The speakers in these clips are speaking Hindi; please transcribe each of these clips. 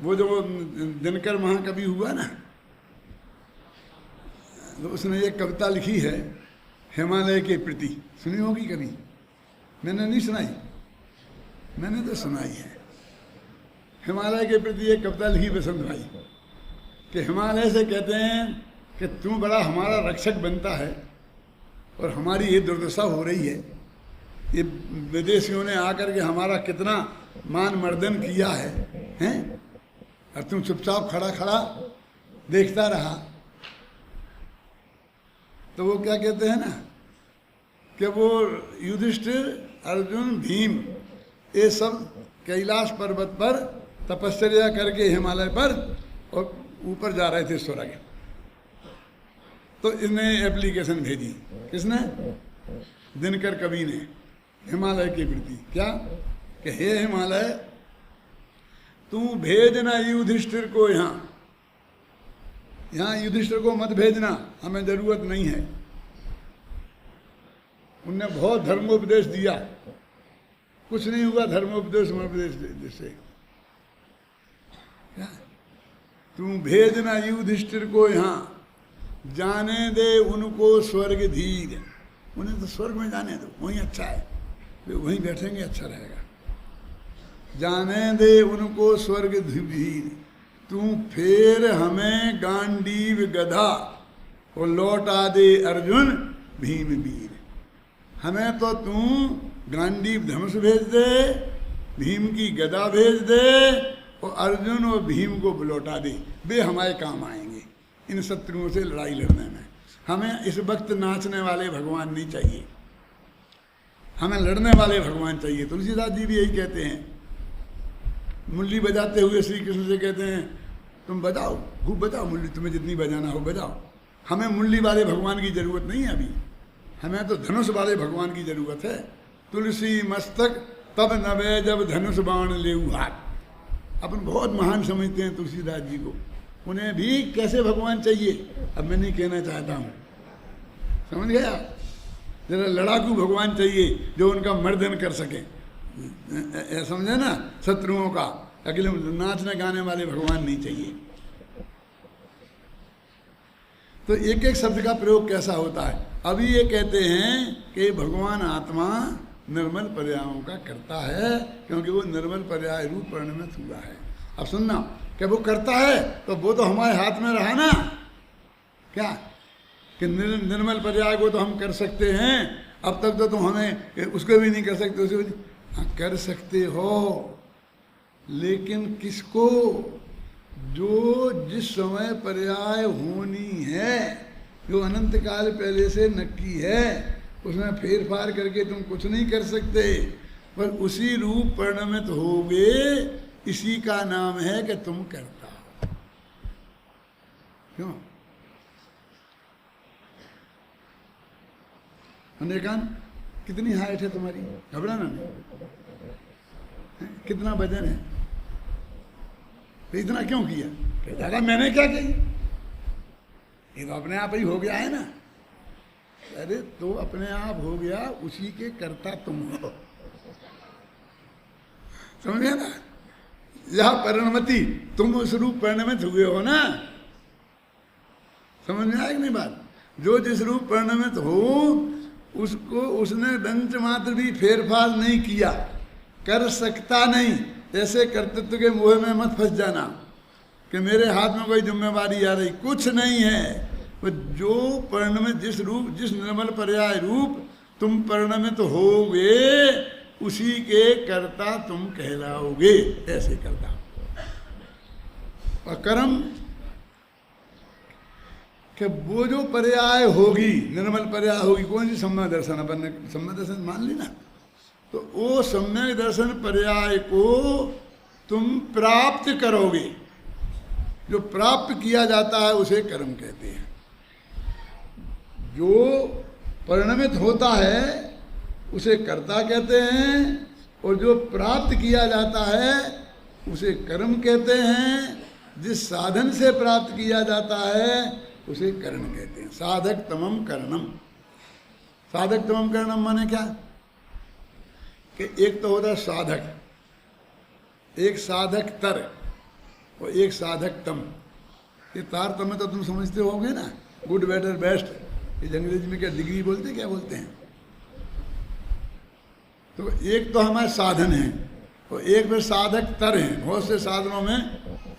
वो जो दिनकर महाकवि हुआ ना, तो उसने एक कविता लिखी है हिमालय के प्रति, सुनी होगी कभी? मैंने नहीं सुनाई, मैंने तो सुनाई है। हिमालय के प्रति एक कविता लिखी बसंत भाई कि हिमालय से कहते हैं कि तू बड़ा हमारा रक्षक बनता है और हमारी ये दुर्दशा हो रही है, ये विदेशियों ने आकर के हमारा कितना मान मर्दन किया है, हैं? और तुम चुपचाप खड़ा खड़ा देखता रहा। तो वो क्या कहते हैं ना कि वो युधिष्ठिर, अर्जुन, भीम ये सब कैलाश पर्वत पर तपश्चर्या करके हिमालय पर और ऊपर जा रहे थे स्वर्ग। तो इसने एप्लीकेशन भेजी, किसने? दिनकर कवि ने हिमालय के प्रति। क्या कि हे हिमालय, तू भेजना युधिष्ठिर को यहाँ युधिष्ठिर को मत भेजना, हमें जरूरत नहीं है। उनने बहुत धर्मोपदेश दिया, कुछ नहीं हुआ धर्मोपदेश से। क्या तू भेजना युधिष्ठिर को यहाँ, जाने दे उनको स्वर्ग धीर। उन्हें तो स्वर्ग में जाने दो, वहीं अच्छा है, वे वहीं बैठेंगे, अच्छा रहेगा। जाने दे उनको स्वर्ग धीर, तू फिर हमें गांडीव गधा और लौटा दे अर्जुन भीम वीर। हमें तो तू गांडीव धनुष भेज दे, भीम की गदा भेज दे और अर्जुन और भीम को लौटा दे, वे हमारे काम आएंगे इन शत्रुओं से लड़ाई लड़ने में। हमें इस वक्त नाचने वाले भगवान नहीं चाहिए, हमें लड़ने वाले भगवान चाहिए। तुलसीदास जी भी यही कहते हैं, मुरली बजाते हुए श्री कृष्ण से कहते हैं तुम बजाओ, खूब बजाओ मुरली, तुम्हें जितनी बजाना हो बजाओ। हमें मुरली वाले भगवान की जरूरत नहीं है अभी, हमें तो धनुष वाले भगवान की जरूरत है। तुलसी मस्तक तब नवे जब धनुष बाण लेऊ हाथ। अपन बहुत महान समझते हैं तुलसीदास जी को, उन्हें भी कैसे भगवान चाहिए अब मैं नहीं कहना चाहता हूँ, समझ गया? जरा लड़ाकू भगवान चाहिए जो उनका मर्दन कर सके, समझे ना, शत्रुओं का। अगले नाचने गाने वाले भगवान नहीं चाहिए। तो एक एक शब्द का प्रयोग कैसा होता है। अभी ये कहते हैं कि भगवान आत्मा निर्मल पर्यायों का करता है, क्योंकि वो निर्मल पर्याय रूप परिणमित हुआ है। अब सुनना, क्या वो करता है तो वो तो हमारे हाथ में रहा ना, क्या कि निर्मल पर्याय को तो हम कर सकते हैं। अब तक तो तुम हमें उसको भी नहीं कर सकते, उसे भी कर सकते हो, लेकिन किसको? जो जिस समय पर्याय होनी है, जो अनंत काल पहले से नक्की है, उसमें फेर फार करके तुम कुछ नहीं कर सकते, पर उसी रूप परिणमित होगे, इसी का नाम है कि तुम करता हो। क्यों? अनेकान कितनी हाइट है तुम्हारी? घबराना नहीं। कितना वजन है? तो इतना क्यों किया? दादा मैंने क्या किया? ये तो अपने आप ही हो गया है ना। अरे तो अपने आप हो गया, उसी के कर्ता तुम हो, समझ गया ना? यह परिणमति, तुम उस रूप परिणमित हुए हो ना, समझ में आएगी नहीं बात? जो जिस रूप परिणमित हो उसको उसने दंश मात्र भी फेरफार नहीं किया, कर सकता नहीं। ऐसे कर्तृत्व के मोह में मत फंस जाना कि मेरे हाथ में कोई जिम्मेवारी आ रही, कुछ नहीं है। वो जो परिणमित जिस रूप, जिस निर्मल पर्याय रूप तुम परिणमित होगे, उसी के कर्ता तुम कहलाओगे। ऐसे कर्ता और कर्म कि वो जो पर्याय होगी, निर्मल पर्याय होगी, कौन सी? सम्यक दर्शन। अपन ने सम्यक दर्शन मान ली ना, तो वो सम्यक दर्शन पर्याय को तुम प्राप्त करोगे। जो प्राप्त किया जाता है उसे कर्म कहते हैं। जो परिणमित होता है उसे कर्ता कहते हैं, और जो प्राप्त किया जाता है उसे कर्म कहते हैं। जिस साधन से प्राप्त किया जाता है उसे कर्ण कहते हैं। साधक तमम कर्णम। साधक तमम कर्णम माने क्या? कि एक तो होता है साधक, एक साधक तर, और एक साधकतम। ये तारतम्य तो तुम समझते होगे ना, गुड बेटर बेस्ट, ये अंग्रेजी में क्या डिग्री बोलते हैं, क्या बोलते हैं। तो एक तो हमारे साधन है और एक में साधक तर हैं, बहुत से साधनों में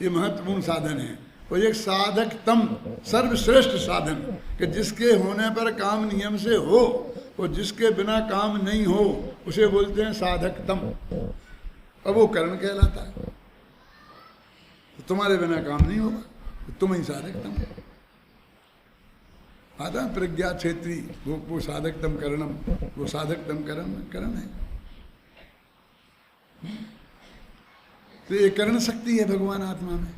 ये महत्वपूर्ण साधन है। और एक साधकतम सर्वश्रेष्ठ साधन कि जिसके होने पर काम नियम से हो और जिसके बिना काम नहीं हो उसे बोलते हैं साधकतम। अब वो करण कहलाता है। तो तुम्हारे बिना काम नहीं होगा तो तुम ही साधकतम आता है। प्रज्ञा क्षेत्री वो साधकतम करणम, वो साधकतम करण है। तो ये करण शक्ति है भगवान आत्मा में।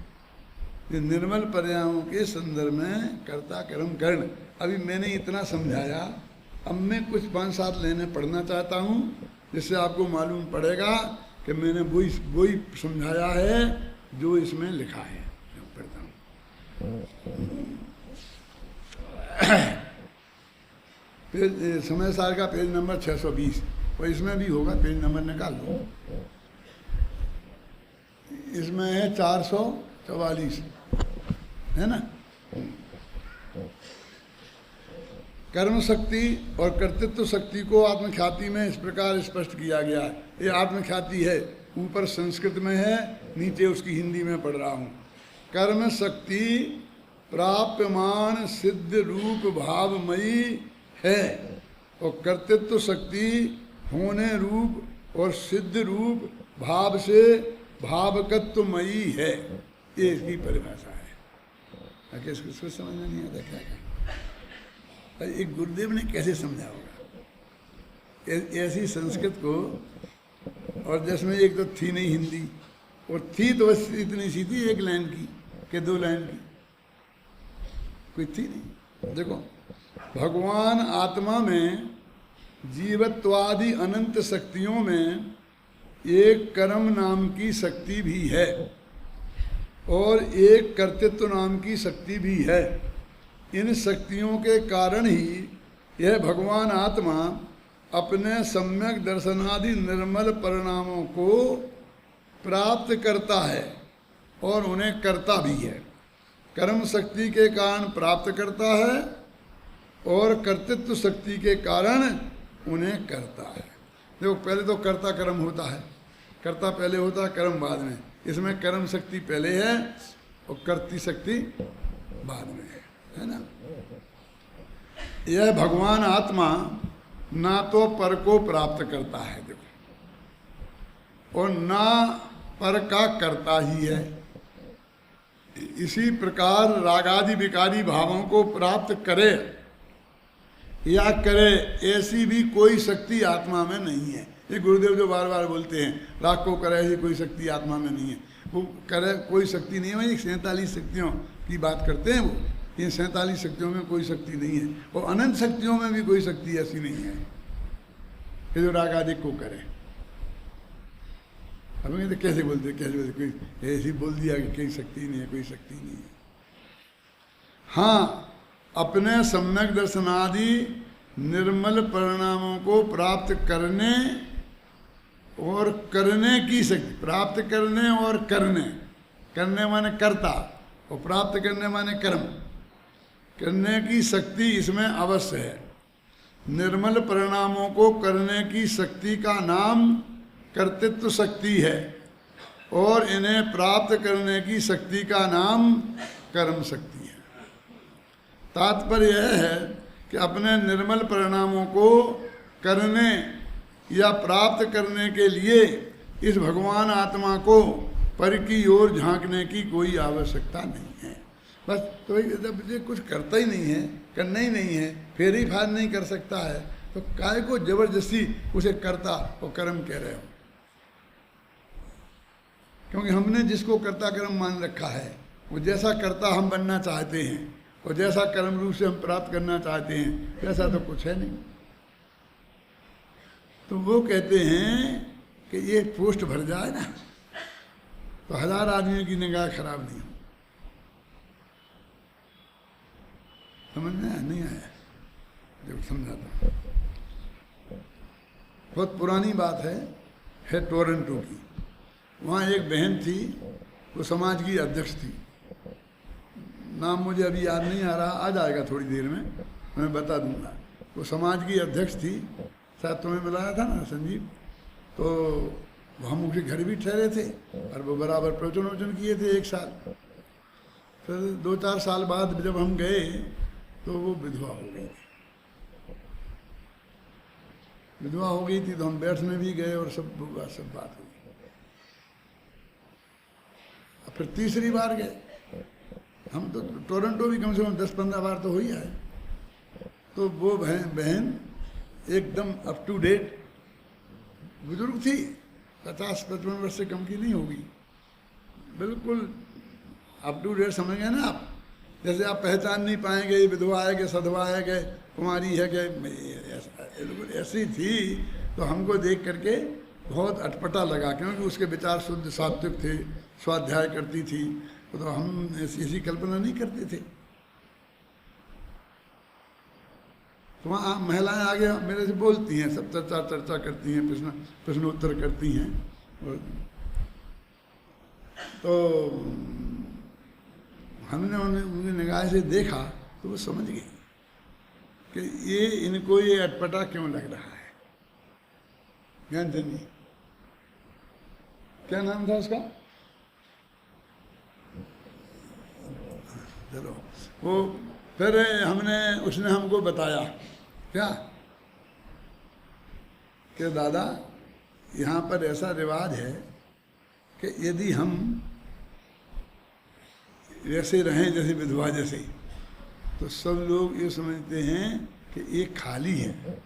ये निर्मल पर्यायों के संदर्भ में कर्ता कर्म कर्ण। अभी मैंने इतना समझाया, अब मैं कुछ 5-7 लाइनें पढ़ना चाहता हूँ जिससे आपको मालूम पड़ेगा कि मैंने वही समझाया है जो इसमें लिखा है। पढ़ता हूँ। पेज समय सार का पेज नंबर 620 और इसमें भी होगा, पेज नंबर निकाल दो। इसमें है 444, है ना। कर्म शक्ति और कर्तृत्व शक्ति को आत्मख्याति में इस प्रकार स्पष्ट किया गया है। ये आत्मख्याति है, ऊपर संस्कृत में है, नीचे उसकी हिंदी में पढ़ रहा हूँ। कर्म शक्ति प्राप्यमान सिद्ध रूप भावमयी है और कर्तृत्व शक्ति होने रूप और सिद्ध रूप भाव से भावकत्वमयी है। ये इसकी परिभाषा है। इसको समझ में नहीं आता क्या क्या। एक गुरुदेव ने कैसे समझा होगा ऐसी संस्कृत को, और जिसमें एक तो थी नहीं हिंदी, और थी तो बस इतनी सी थी, 1 लाइन की कि 2 लाइन की, कोई थी नहीं। देखो, भगवान आत्मा में जीवत्वादि अनंत शक्तियों में एक कर्म नाम की शक्ति भी है और एक कर्तृत्व नाम की शक्ति भी है। इन शक्तियों के कारण ही यह भगवान आत्मा अपने सम्यक दर्शनादि निर्मल परिणामों को प्राप्त करता है और उन्हें करता भी है। कर्म शक्ति के कारण प्राप्त करता है और कर्तृत्व शक्ति के कारण उन्हें करता है। देखो, पहले तो कर्ता कर्म होता है, कर्ता पहले होता है, कर्म बाद में। इसमें कर्म शक्ति पहले है और कर्ती शक्ति बाद में है ना। यह भगवान आत्मा ना तो पर को प्राप्त करता है, देखो, और ना पर का करता ही है। इसी प्रकार रागादि विकारी भावों को प्राप्त करे या करे, ऐसी भी कोई शक्ति आत्मा में नहीं है। ये गुरुदेव जो बार बार बोलते हैं, राग को करे ऐसी कोई शक्ति आत्मा में नहीं है। वो करे कोई शक्ति नहीं है, वही 47 शक्तियों की बात करते हैं वो। इन 47 शक्तियों में कोई शक्ति नहीं है, और अनंत शक्तियों में भी कोई शक्ति ऐसी नहीं है कि जो राग आदि को करे। अब तो कैसे बोलते कोई ऐसी बोल दिया कि कोई शक्ति नहीं है, कोई शक्ति नहीं है। हाँ, अपने सम्यक दर्शनादि निर्मल परिणामों को प्राप्त करने और करने की शक्ति, प्राप्त करने और करने माने कर्ता और प्राप्त करने माने कर्म, करने की शक्ति इसमें अवश्य है। निर्मल परिणामों को करने की शक्ति का नाम कर्तृत्व शक्ति है और इन्हें प्राप्त करने की शक्ति का नाम कर्म शक्ति है। तात्पर्य यह है कि अपने निर्मल परिणामों को करने या प्राप्त करने के लिए इस भगवान आत्मा को पर की ओर झांकने की कोई आवश्यकता नहीं है। बस तो जब ये कुछ करता ही नहीं है, करना ही नहीं है, फेर ही फार नहीं कर सकता है, तो काय को जबरदस्ती उसे करता और कर्म कह रहे हो। क्योंकि हमने जिसको कर्ता कर्म मान रखा है, वो जैसा कर्ता हम बनना चाहते हैं और जैसा कर्म रूप से हम प्राप्त करना चाहते हैं, वैसा तो कुछ है नहीं। तो वो कहते हैं कि ये पोस्ट भर जाए ना तो 1000 आदमियों की निगाह खराब नहीं हो। समझ में आया? नहीं आया? जब समझाता हूँ। बहुत पुरानी बात है टोरंटो की। वहाँ एक बहन थी, वो समाज की अध्यक्ष थी, नाम मुझे अभी याद नहीं आ रहा, आ जाएगा थोड़ी देर में, मैं बता दूंगा। वो समाज की अध्यक्ष थी, शायद तुम्हें मिलाया था ना संजीव, तो हम उनके घर भी ठहरे थे और वो बराबर प्रवचन वचन किए थे 1 साल। फिर 2-4 साल बाद जब हम गए तो वो विधवा हो गई थी। विधवा हो गई थी तो हम बैठने भी गए और सब बात हुई। फिर तीसरी बार गए हम, तो टोरंटो भी कम से कम 10-15 बार तो हो ही आए। तो वो बहन एकदम अप टू डेट बुजुर्ग थी, 50-55 वर्ष से कम की नहीं होगी, बिल्कुल अप टू डेट, समझ गए ना आप। जैसे आप पहचान नहीं पाएंगे ये विधवा है कि सधवा है कि कुमारी है कि ऐसी थी। तो हमको देख करके बहुत अटपटा लगा, क्योंकि उसके विचार शुद्ध सात्विक थे, स्वाध्याय करती थी, तो हम ऐसी कल्पना नहीं करते थे। तो वहाँ महिलाएं आगे मेरे से बोलती हैं, सब चर्चा करती हैं, प्रश्नोत्तर करती हैं। तो हमने उनकी निगाह से देखा तो वो समझ गई कि इनको ये अटपटा क्यों लग रहा है। ज्ञानचंद जी, क्या नाम था उसका? चलो, वो फिर उसने हमको बताया क्या कि दादा यहाँ पर ऐसा रिवाज है कि यदि हम ऐसे रहें जैसे विधवा जैसे, तो सब लोग ये समझते हैं कि ये खाली है।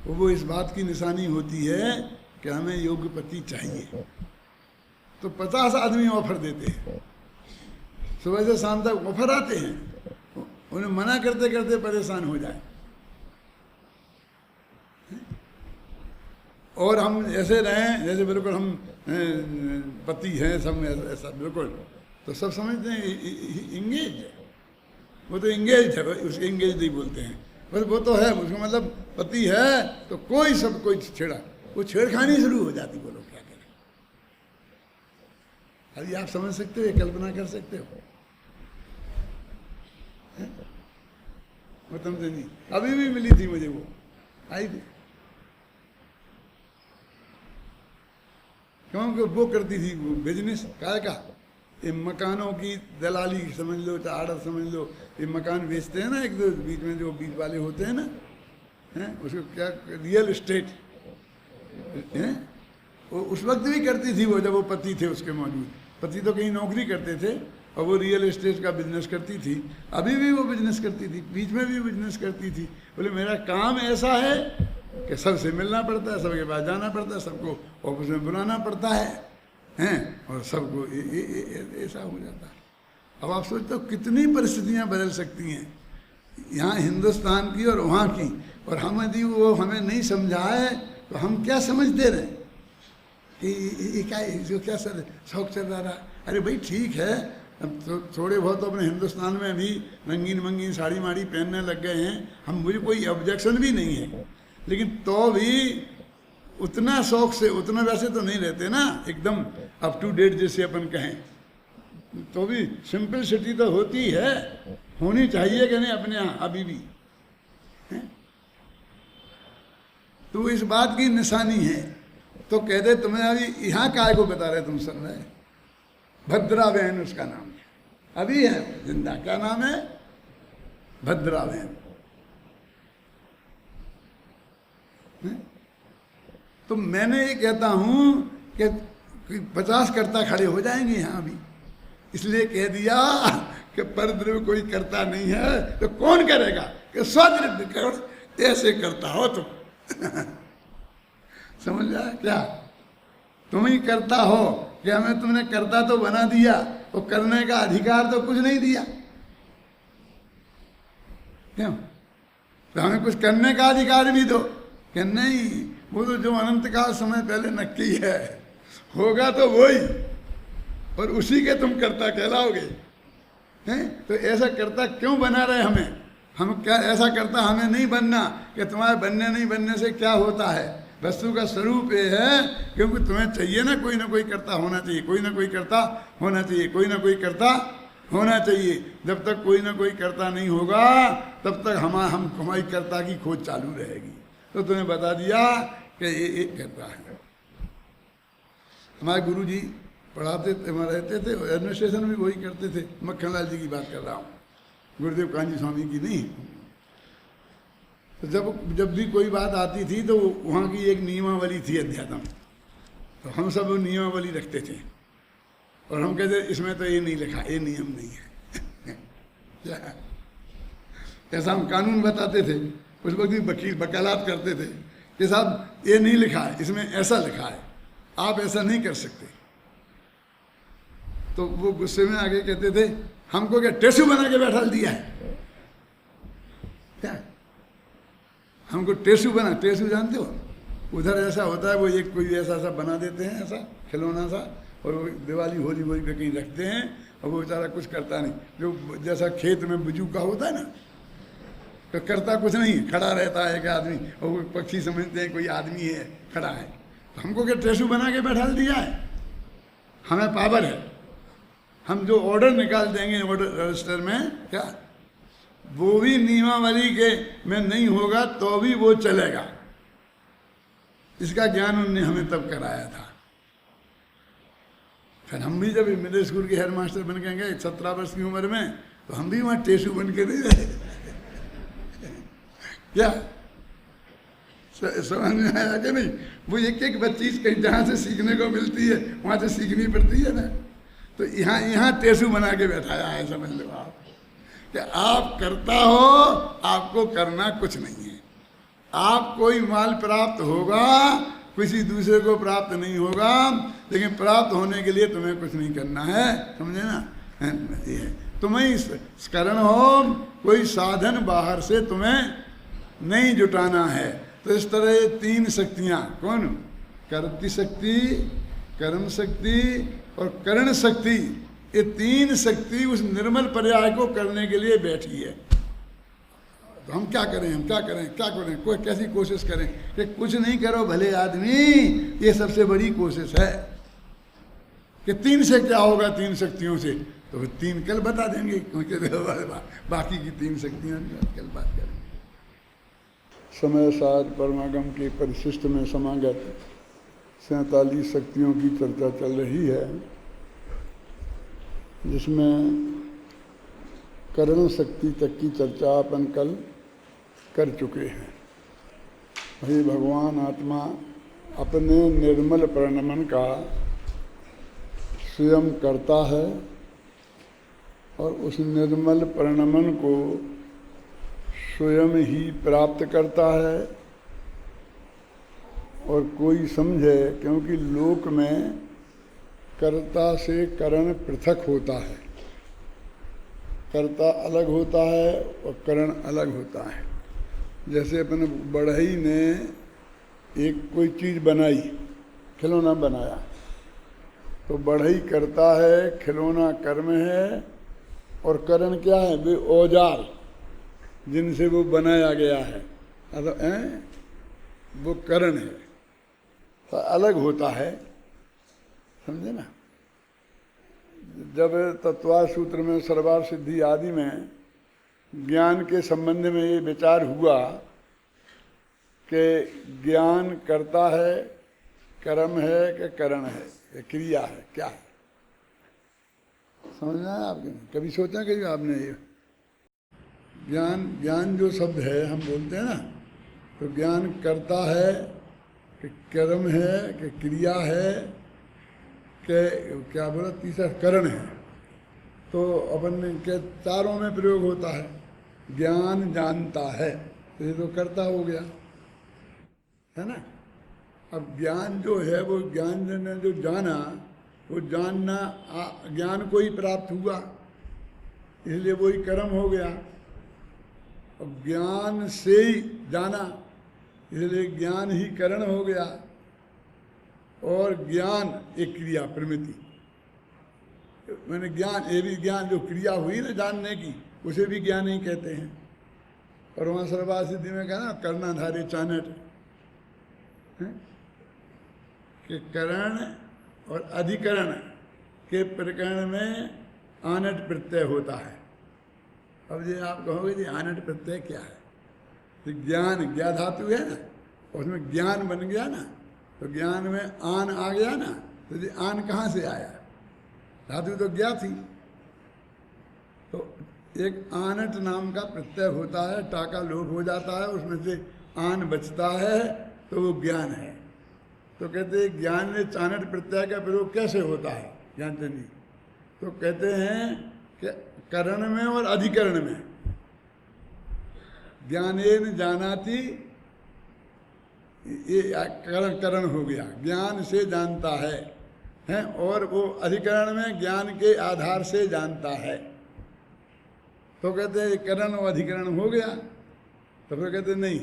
वो इस बात की निशानी होती है कि हमें योग्य पति चाहिए। तो 50 आदमी ऑफर देते हैं, सुबह से शाम तक ऑफर आते हैं, उन्हें मना करते करते परेशान हो जाए। और हम ऐसे रहें जैसे बिल्कुल हम पति हैं, सब ऐसा बिल्कुल, तो सब समझते हैं इंगेज है। वो तो इंगेज है, उसके इंगेज नहीं बोलते हैं, बस वो तो है, उसका मतलब पति है। तो कोई सब कोई छेड़ा, वो छेड़खानी शुरू हो जाती। बोलो क्या करें? अभी आप समझ सकते हो, कल्पना कर सकते हो? मतलब नहीं, अभी भी मिली थी मुझे, वो आई थी, क्योंकि वो करती थी वो बिजनेस काय का, ये मकानों की दलाली समझ लो, चाहे आड़त समझ लो। ये मकान बेचते हैं ना, एक दो बीच में जो बीच वाले होते हैं ना, हैं उसको क्या, रियल एस्टेट हैं, वो उस वक्त भी करती थी वो, जब वो पति थे उसके मौजूद। पति तो कहीं नौकरी करते थे और वो रियल एस्टेट का बिजनेस करती थी। अभी भी वो बिजनेस करती थी, बीच में भी बिजनेस करती थी। बोले मेरा काम ऐसा है कि सबसे मिलना पड़ता है, सबके पास जाना पड़ता है, सबको ऑफिस में बुलाना पड़ता है, हैं, और सबको ऐसा हो जाता है। अब आप सोचते हो कितनी परिस्थितियां बदल सकती हैं यहाँ हिंदुस्तान की और वहाँ की। और हम यदि वो हमें नहीं समझाए तो हम क्या समझते रहे कि क्या सर शौक चल रहा। अरे भाई ठीक है, अब तो थोड़े बहुत तो अपने हिंदुस्तान में भी रंगीन मंगीन साड़ी माड़ी पहनने लग गए हैं, हम, मुझे कोई ऑब्जेक्शन भी नहीं है, लेकिन तो भी उतना शौक से, उतना वैसे तो नहीं रहते ना एकदम अप टू डेट जैसे अपन कहें, तो भी सिंपलिसिटी तो होती है, होनी चाहिए कि नहीं अपने यहाँ अभी भी है? तो इस बात की निशानी है। तो कहते तुम्हें अभी यहाँ काय को बता रहे, तुम सुन रहे, भद्रा बहन उसका नाम है, अभी है जिंदा। क्या नाम है? भद्रा बहन। तो मैंने ये कहता हूं कि 50 कर्ता खड़े हो जाएंगे यहाँ भी, इसलिए कह दिया कि परद्रव्य कोई करता नहीं है तो कौन करेगा, कि स्वद्रव्य कर, ऐसे करता हो तुम। समझ जाए क्या? तुम ही करता हो कि हमें तुमने करता तो बना दिया, वो करने का अधिकार तो कुछ नहीं दिया, क्यों? तो हमें कुछ करने का अधिकार भी दो कि नहीं, वो तो जो अनंत काल समय पहले नक्की है, होगा तो वही, और उसी के तुम कर्ता कहलाओगे, हैं? तो ऐसा कर्ता क्यों बना रहे हमें? हम क्या ऐसा करता हमें नहीं बनना कि तुम्हारे बनने नहीं बनने से क्या होता है? वस्तु का स्वरूप ये है, क्योंकि तुम्हें चाहिए ना कोई करता होना चाहिए, कोई ना कोई करता होना चाहिए, कोई ना कोई करता होना चाहिए। जब तक कोई ना कोई करता नहीं होगा तब तक हमारी कर्ता की खोज चालू रहेगी। तो तुम्हें बता दिया कि ये करता है। हमारे गुरु जी पढ़ाते रहते थे, एडमिनिस्ट्रेशन भी वही करते थे। मक्खनलाल जी की बात कर रहा हूँ, गुरुदेव कांजी स्वामी की नहीं। तो जब भी कोई बात आती थी तो वहाँ की एक नियमावली थी अध्यात्म, तो हम सब वो नियमावली रखते थे और हम कहते इसमें तो ये नहीं लिखा, ये नियम नहीं है। ऐसा हम कानून बताते थे। उस वक्त भी वकील वकालत करते थे कि साहब ये नहीं लिखा है, इसमें ऐसा लिखा है, आप ऐसा नहीं कर सकते। तो वो गुस्से में आगे कहते थे हमको क्या टेसू बना के बैठा दिया है क्या? हमको टेसू जानते हो? उधर ऐसा होता है, वो एक कोई ऐसा बना देते हैं, ऐसा खिलौना सा, और वो दिवाली होली पे कहीं रखते हैं और वो बेचारा कुछ करता नहीं। जो जैसा खेत में बिजू का होता है ना, तो करता कुछ नहीं, खड़ा रहता है एक आदमी, और वो पक्षी समझते हैं कोई आदमी है खड़ा है। तो हमको क्या टेसू बना के बैठा दिया है? हमें पावर है, हम जो ऑर्डर निकाल देंगे ऑर्डर रजिस्टर में, क्या वो भी नियमावली के में नहीं होगा तो भी वो चलेगा। इसका ज्ञान उनने हमें तब कराया था। फिर हम भी जब मिडिल स्कूल के हेड मास्टर बन के गए 17 वर्ष की उम्र में, तो हम भी वहाँ टेसू बन के नहीं रहे। क्या समझ में आया कि नहीं? वो एक चीज कहीं जहाँ से सीखने को मिलती है वहाँ से सीखनी पड़ती है ना। तो यहाँ टेसू बना के बैठाया है, समझ लो आप कि आप करता हो, आपको करना कुछ नहीं है। आप कोई माल प्राप्त होगा, किसी दूसरे को प्राप्त नहीं होगा, लेकिन प्राप्त होने के लिए तुम्हें कुछ नहीं करना है, समझे ना? ये है तुम्हें स्करण हो, कोई साधन बाहर से तुम्हें नहीं जुटाना है। तो इस तरह ये 3 शक्तियाँ, कौन? कर्ती शक्ति, कर्म शक्ति और करण शक्ति, ये 3 शक्ति उस निर्मल पर्याय को करने के लिए बैठी है। तो हम क्या करें, कोई कैसी कोशिश करें कि कुछ नहीं करो भले आदमी, ये सबसे बड़ी कोशिश है। कि 3 से क्या होगा, 3 शक्तियों से? तो 3 कल बता देंगे, क्योंकि बाकी की 3 शक्तियाँ कल बात करेंगे। समय साध परमागम के परिशिष्ट में समागत 47 शक्तियों की चर्चा चल रही है, जिसमें करण शक्ति तक की चर्चा अपन कल कर चुके हैं। भाई भगवान आत्मा अपने निर्मल परिणमन का स्वयं करता है और उस निर्मल परिणमन को स्वयं ही प्राप्त करता है। और कोई समझे, क्योंकि लोक में कर्ता से करण पृथक होता है, कर्ता अलग होता है और करण अलग होता है। जैसे अपने बढ़ई ने एक कोई चीज़ बनाई, खिलौना बनाया, तो बढ़ई करता है, खिलौना कर्म है, और करण क्या है? वे औजार जिनसे वो बनाया गया है, वो करण है, तो अलग होता है, समझे ना? जब तत्वार सूत्र में सर्वार सिद्धि आदि में ज्ञान के संबंध में ये विचार हुआ कि ज्ञान करता है, कर्म है कि करण है, कि क्रिया है, क्या है? समझना है आपने? कभी सोचा कि आपने ये ज्ञान जो शब्द है हम बोलते हैं ना, तो ज्ञान करता है कि कर्म है कि क्रिया है कि क्या बोला, तीसरा करण है। तो अपन के चारों में प्रयोग होता है। ज्ञान जानता है, तो ये तो कर्ता हो गया, है ना? अब ज्ञान जो है वो ज्ञान ने जो जाना, वो जानना ज्ञान को ही प्राप्त हुआ, इसलिए वही कर्म हो गया। अब ज्ञान से ही जाना, इसलिए ज्ञान ही करण हो गया। और ज्ञान एक क्रिया प्रमिति, मैंने ज्ञान, ये भी ज्ञान जो क्रिया हुई ना जानने की, उसे भी ज्ञान ही कहते हैं। और वहाँ सर्वार सिद्धि में कहा ना, कर्णाधारे चानट, कि करण और अधिकरण के प्रकरण में आनट प्रत्यय होता है। अब ये आप कहोगे जी आनट प्रत्यय क्या है? तो ज्ञान, ज्ञा धातु है ना, उसमें ज्ञान बन गया ना, तो ज्ञान में आन आ गया ना, तो ये आन कहाँ से आया? धातु तो ज्ञा थी। तो एक आनट नाम का प्रत्यय होता है, टाका लोप हो जाता है, उसमें से आन बचता है, तो वो ज्ञान है। तो कहते हैं ज्ञान में चानट प्रत्यय का प्रयोग कैसे होता है जानते नहीं? तो कहते हैं कि करण में और अधिकरण में, ज्ञानेन जानाति, ये करण हो गया, ज्ञान से जानता है, और वो अधिकरण में ज्ञान के आधार से जानता है। तो कहते हैं करण और अधिकरण हो गया। तो फिर कहते नहीं,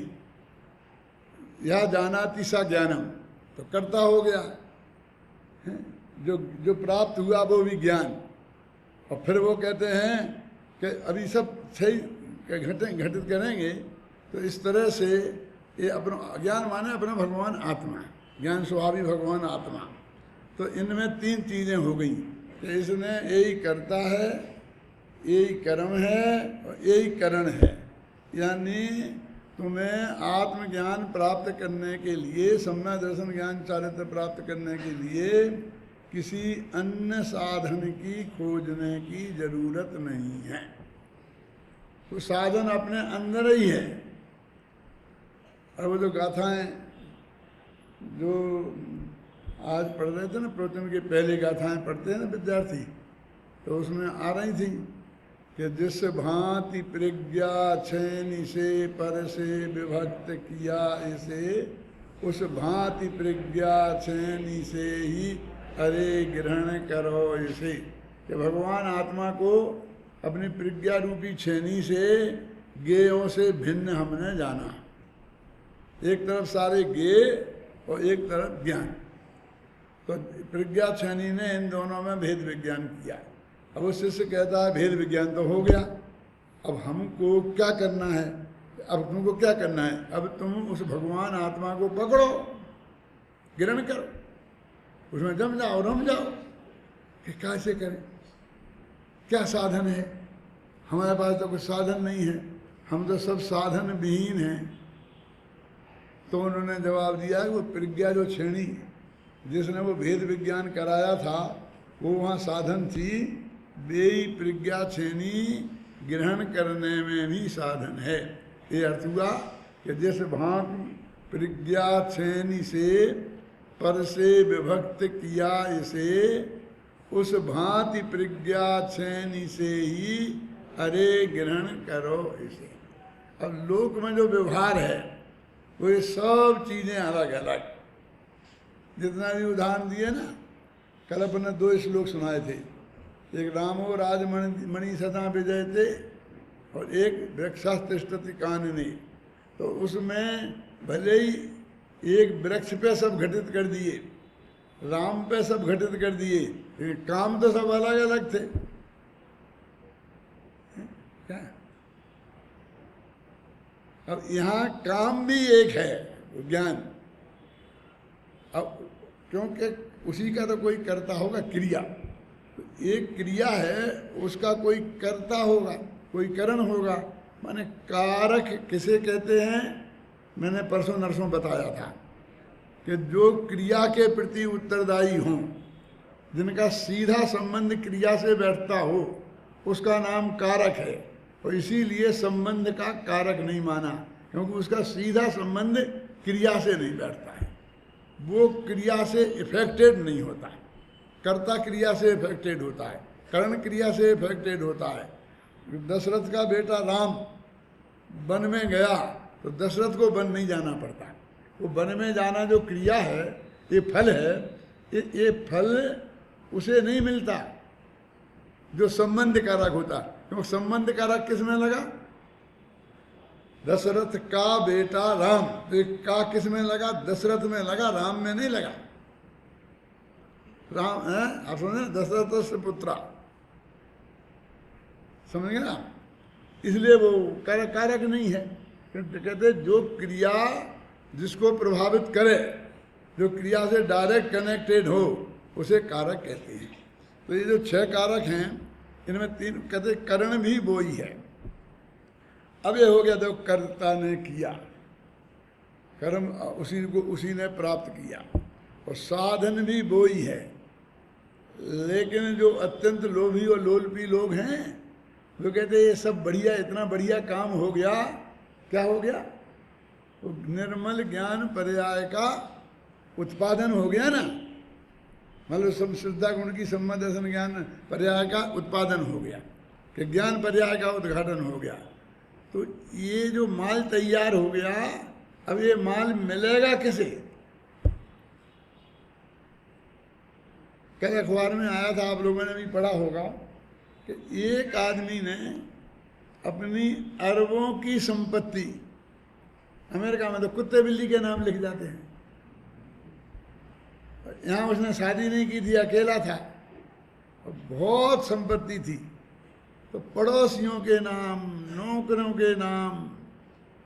यह जानाति सा ज्ञानम, तो कर्ता हो गया, जो प्राप्त हुआ वो भी ज्ञान। और फिर वो कहते हैं कि अभी सब सही घटित करेंगे। तो इस तरह से ये अपना ज्ञान माने अपना भगवान आत्मा, ज्ञान स्वाभाविक भगवान आत्मा। तो इनमें तीन चीज़ें हो गई कि इसने यही करता है, यही कर्म है और यही करण है। यानी तुम्हें आत्मज्ञान प्राप्त करने के लिए, सम्यक दर्शन ज्ञान चारित्र प्राप्त करने के लिए किसी अन्य साधन की खोजने की जरूरत नहीं है। तो साधन अपने अंदर ही है। और वो जो गाथाएं जो आज पढ़ रहे थे ना, प्रवचन की पहली गाथाएं पढ़ते हैं ना विद्यार्थी, तो उसमें आ रही थी कि जिस भांति प्रज्ञा छेनी से पर से विभक्त किया इसे, उस भांति प्रज्ञा छेनी से ही अरे ग्रहण करो इसे। कि भगवान आत्मा को अपनी प्रज्ञा रूपी छेनी से गेयों से भिन्न हमने जाना। एक तरफ सारे गे और एक तरफ ज्ञान। तो प्रज्ञा छेनी ने इन दोनों में भेद विज्ञान किया। अब वो शिष्य कहता है भेद विज्ञान तो हो गया, अब हमको क्या करना है? अब तुमको क्या करना है? अब तुम उस भगवान आत्मा को पकड़ो, ग्रहण करो, उसमें जम जाओ, रम जाओ। कि कैसे करें? क्या साधन है? हमारे पास तो कुछ साधन नहीं है, हम तो सब साधन विहीन हैं। तो उन्होंने जवाब दिया कि वो प्रज्ञा जो छेड़ी जिसने वो भेद विज्ञान कराया था, वो वहाँ साधन थी। वे प्रज्ञा छेनी ग्रहण करने में भी साधन है। ये अर्थ हुआ कि जिस भांति प्रज्ञा छेनी से पर से विभक्त किया इसे, उस भांति प्रज्ञा छेनी से ही अरे ग्रहण करो इसे। अब लोक में जो व्यवहार है वो ये सब चीज़ें अलग अलग, जितना भी उदाहरण दिए ना, कल अपने दो श्लोक सुनाए थे। एक रामो राजमणि सदा विजय थे और एक वृक्षास्तिष्ठति काननी। तो उसमें भले ही एक वृक्ष पे सब घटित कर दिए, राम पे सब घटित कर दिए, लेकिन काम तो सब अलग अलग थे। क्या? अब यहाँ काम भी एक है, ज्ञान। अब क्योंकि उसी का तो कोई करता होगा, क्रिया। तो एक क्रिया है, उसका कोई करता होगा, कोई करण होगा। माने कारक किसे कहते हैं? मैंने परसों नरसों बताया था कि जो क्रिया के प्रति उत्तरदायी हों, जिनका सीधा संबंध क्रिया से बैठता हो, उसका नाम कारक है। और इसीलिए संबंध का कारक नहीं माना, क्योंकि उसका सीधा संबंध क्रिया से नहीं बैठता है, वो क्रिया से इफेक्टेड नहीं होता है। कर्ता क्रिया से इफेक्टेड होता है, करण क्रिया से इफेक्टेड होता है। दशरथ का बेटा राम वन में गया तो दशरथ को वन नहीं जाना पड़ता। वो वन में जाना जो क्रिया है, ये फल है, ये फल उसे नहीं मिलता जो संबंध कारक होता। क्योंकि संबंध कारक किस में लगा? दशरथ का बेटा राम। तो एक का किस में लगा? दशरथ में लगा, राम में नहीं लगा। राम है, आप समझे, दशरथ से पुत्रा, समझ गए ना? इसलिए वो कारक नहीं है। कहते जो क्रिया जिसको प्रभावित करे जो क्रिया से डायरेक्ट कनेक्टेड हो उसे कारक कहते हैं। तो ये जो 6 कारक हैं इनमें 3 कहते करण भी वो ही है। अब ये हो गया, देखो कर्ता ने किया, कर्म उसी ने प्राप्त किया, और साधन भी वो ही है। लेकिन जो अत्यंत लोभी और लोलपी लोग हैं वो कहते हैं ये सब बढ़िया, इतना बढ़िया काम हो गया, क्या हो गया? तो निर्मल ज्ञान पर्याय का उत्पादन हो गया ना, मतलब सब श्रद्धा गुण की सम्मत दर्शन ज्ञान पर्याय का उत्पादन हो गया, कि ज्ञान पर्याय का उद्घाटन हो गया। तो ये जो माल तैयार हो गया, अब ये माल मिलेगा किसे? कल अखबार में आया था, आप लोगों ने भी पढ़ा होगा, कि एक आदमी ने अपनी अरबों की संपत्ति, अमेरिका में तो कुत्ते बिल्ली के नाम लिख जाते हैं, यहाँ उसने शादी नहीं की थी, अकेला था, और बहुत संपत्ति थी, तो पड़ोसियों के नाम, नौकरों के नाम,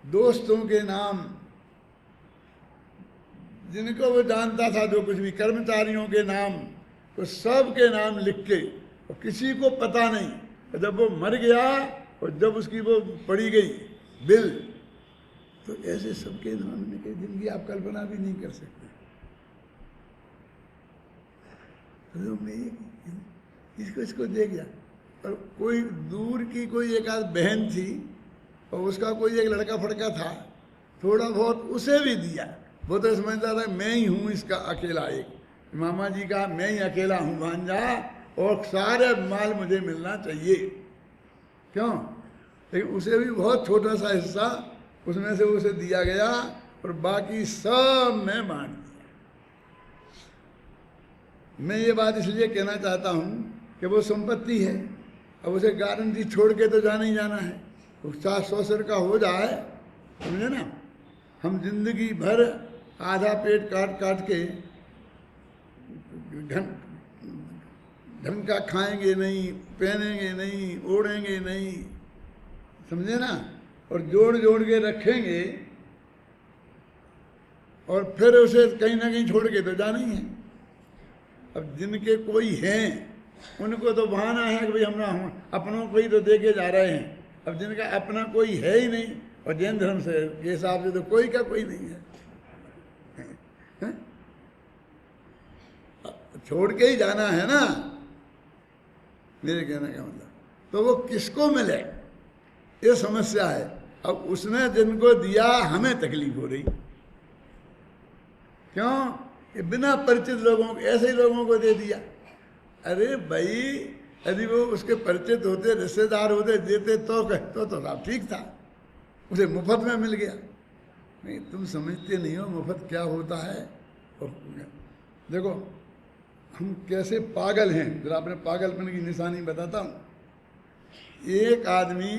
दोस्तों के नाम, जिनको वो जानता था, जो कुछ भी, कर्मचारियों के नाम, तो सब के नाम लिख के, और किसी को पता नहीं, जब वो मर गया और जब उसकी वो पड़ी गई बिल, तो ऐसे सबके नाम लिखे जिनकी आप कल्पना भी नहीं कर सकते। तो मैं इसको दे गया, और कोई दूर की कोई एक आध बहन थी, और उसका कोई एक लड़का फड़का था, थोड़ा बहुत उसे भी दिया। वो तो समझता था मैं ही हूँ इसका अकेला, एक मामा जी का मैं ही अकेला हूँ भांजा, और सारे माल मुझे मिलना चाहिए। क्यों? लेकिन उसे भी बहुत छोटा सा हिस्सा उसमें से उसे दिया गया, और बाकी सब मैं बांट दिया। मैं ये बात इसलिए कहना चाहता हूँ कि वो संपत्ति है, अब उसे गारंटी छोड़ के तो जाना ही जाना है। तो 700 सिर का हो जाए, समझे ना, हम जिंदगी भर आधा पेट काट काट के ढंग का खाएंगे नहीं, पहनेंगे नहीं, ओढ़ेंगे नहीं, समझे ना, और जोड़ जोड़ के रखेंगे, और फिर उसे कहीं ना कहीं छोड़ के तो जाना ही है। अब जिनके कोई हैं उनको तो बहाना है कि भाई हम अपनों को ही तो दे के जा रहे हैं। अब जिनका अपना कोई है ही नहीं, और जैन धर्म से के हिसाब से तो कोई का कोई नहीं है, छोड़ के ही जाना है ना, मेरे कहने का मतलब। तो वो किसको मिले, ये समस्या है। अब उसने जिनको दिया हमें तकलीफ हो रही, क्यों? कि बिना परिचित लोगों को, ऐसे ही लोगों को दे दिया। अरे भाई, यदि वो उसके परिचित होते, रिश्तेदार होते, देते तो साहब ठीक था, उसे मुफ्त में मिल गया। नहीं, तुम समझते नहीं हो मुफ्त क्या होता है। देखो हम कैसे पागल हैं, जरा अपने पागलपन की निशानी बताता हूँ। एक आदमी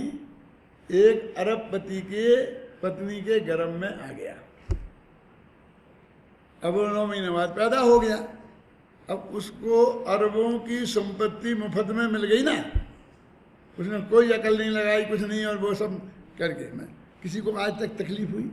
एक अरबपति के पत्नी के गर्भ में आ गया, अब वो 9 महीने बाद पैदा हो गया। अब उसको अरबों की संपत्ति मुफ्त में मिल गई ना, उसने कोई अकल नहीं लगाई, कुछ नहीं, और वो सब करके मैं किसी को आज तक तकलीफ हुई?